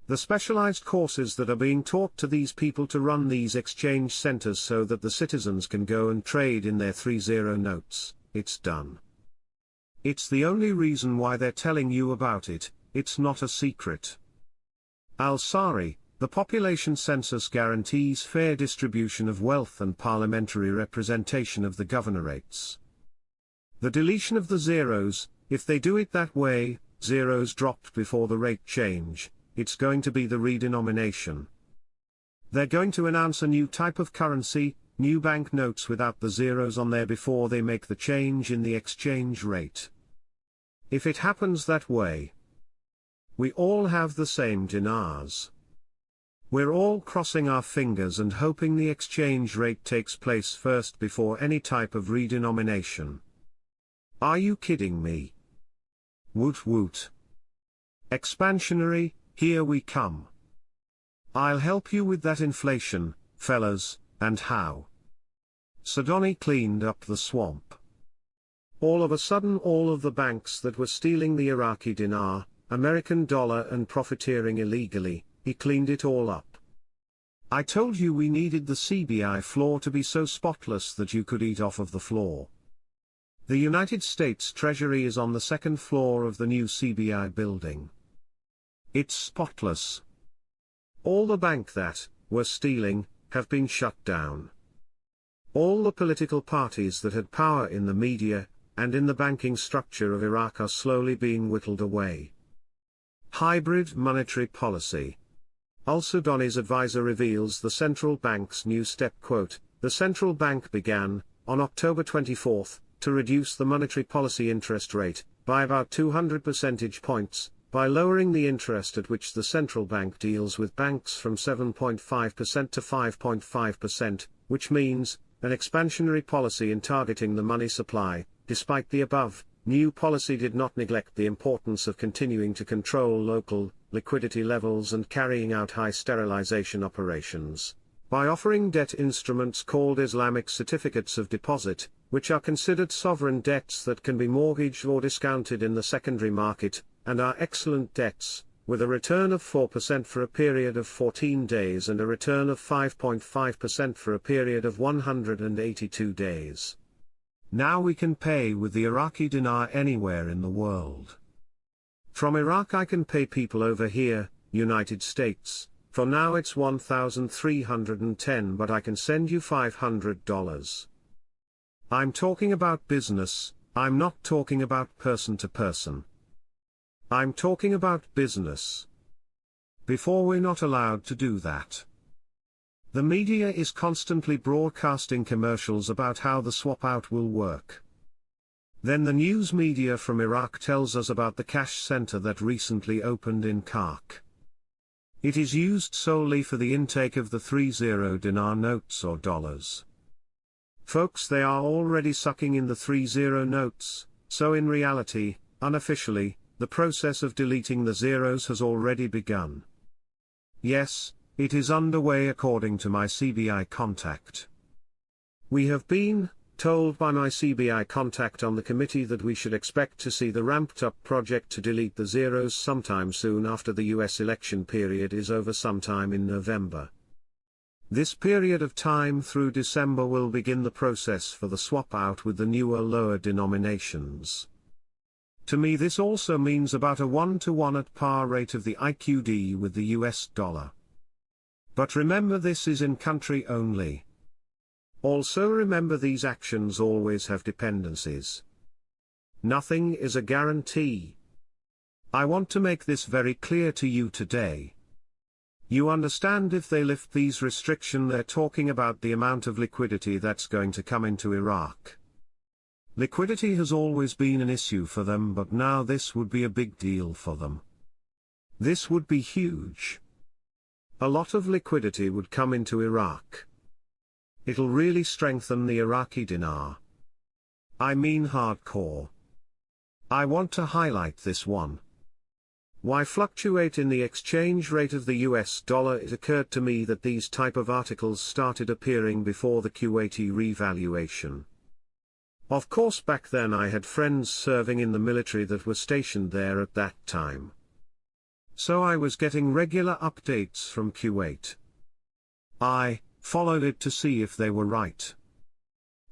The specialized courses that are being taught to these people to run these exchange centers so that the citizens can go and trade in their 30 notes, it's done. It's the only reason why they're telling you about it, it's not a secret. Al-Sari, the population census guarantees fair distribution of wealth and parliamentary representation of the governorates. The deletion of the zeros, if they do it that way, zeros dropped before the rate change, it's going to be the redenomination. They're going to announce a new type of currency, new bank notes without the zeros on there before they make the change in the exchange rate. If it happens that way, we all have the same dinars. We're all crossing our fingers and hoping the exchange rate takes place first before any type of redenomination. Are you kidding me? Woot woot. Expansionary, here we come. I'll help you with that inflation, fellas, and how. Sudani cleaned up the swamp. All of a sudden all of the banks that were stealing the Iraqi dinar, American dollar and profiteering illegally, he cleaned it all up. I told you we needed the CBI floor to be so spotless that you could eat off of the floor. The United States Treasury is on the second floor of the new CBI building. It's spotless. All the bank that were stealing have been shut down. All the political parties that had power in the media and in the banking structure of Iraq are slowly being whittled away. Hybrid monetary policy. Al-Sudani's advisor reveals the central bank's new step. Quote, the central bank began, on October 24, to reduce the monetary policy interest rate by about 200 percentage points, by lowering the interest at which the central bank deals with banks from 7.5% to 5.5%, which means an expansionary policy in targeting the money supply. Despite the above, new policy did not neglect the importance of continuing to control local liquidity levels and carrying out high sterilization operations. By offering debt instruments called Islamic certificates of deposit, which are considered sovereign debts that can be mortgaged or discounted in the secondary market, and are excellent debts, with a return of 4% for a period of 14 days and a return of 5.5% for a period of 182 days. Now we can pay with the Iraqi dinar anywhere in the world. From Iraq I can pay people over here, United States, for now it's $1,310, but I can send you $500. I'm talking about business, I'm not talking about person to person. I'm talking about business. Before we're not allowed to do that. The media is constantly broadcasting commercials about how the swap out will work. Then the news media from Iraq tells us about the cash center that recently opened in Kark. It is used solely for the intake of the 30 dinar notes or dollars. Folks, they are already sucking in the 30 notes, so in reality, unofficially, the process of deleting the zeros has already begun. Yes, it is underway according to my CBI contact. We have been told by my CBI contact on the committee that we should expect to see the ramped-up project to delete the zeros sometime soon after the US election period is over sometime in November. This period of time through December will begin the process for the swap out with the newer lower denominations. To me this also means about a 1-to-1 at par rate of the IQD with the US dollar. But remember, this is in country only. Also remember, these actions always have dependencies. Nothing is a guarantee. I want to make this very clear to you today. You understand, if they lift these restrictions, they're talking about the amount of liquidity that's going to come into Iraq. Liquidity has always been an issue for them, but now this would be a big deal for them. This would be huge. A lot of liquidity would come into Iraq. It'll really strengthen the Iraqi dinar. I mean hardcore. I want to highlight this one. Why fluctuate in the exchange rate of the US dollar? It occurred to me that these type of articles started appearing before the Kuwaiti revaluation. Of course, back then I had friends serving in the military that were stationed there at that time. So I was getting regular updates from Kuwait. I followed it to see if they were right.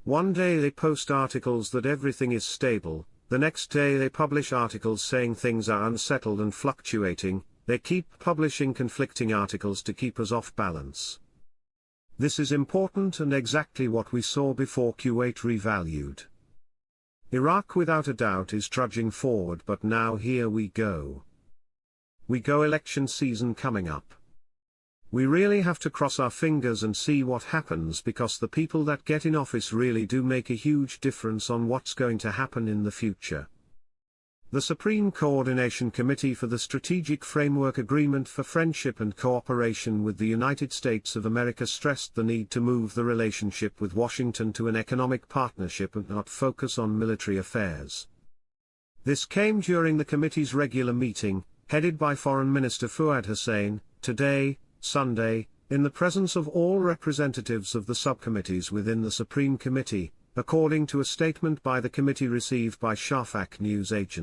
One day they post articles that everything is stable, the next day they publish articles saying things are unsettled and fluctuating. They keep publishing conflicting articles to keep us off balance. This is important and exactly what we saw before Kuwait revalued. Iraq without a doubt is trudging forward, but now here we go. Election season coming up. We really have to cross our fingers and see what happens, because the people that get in office really do make a huge difference on what's going to happen in the future. The Supreme Coordination Committee for the Strategic Framework Agreement for Friendship and Cooperation with the United States of America stressed the need to move the relationship with Washington to an economic partnership and not focus on military affairs. This came during the committee's regular meeting, headed by Foreign Minister Fuad Hussein, today, Sunday, in the presence of all representatives of the subcommittees within the Supreme Committee, according to a statement by the committee received by Shafaq news agency.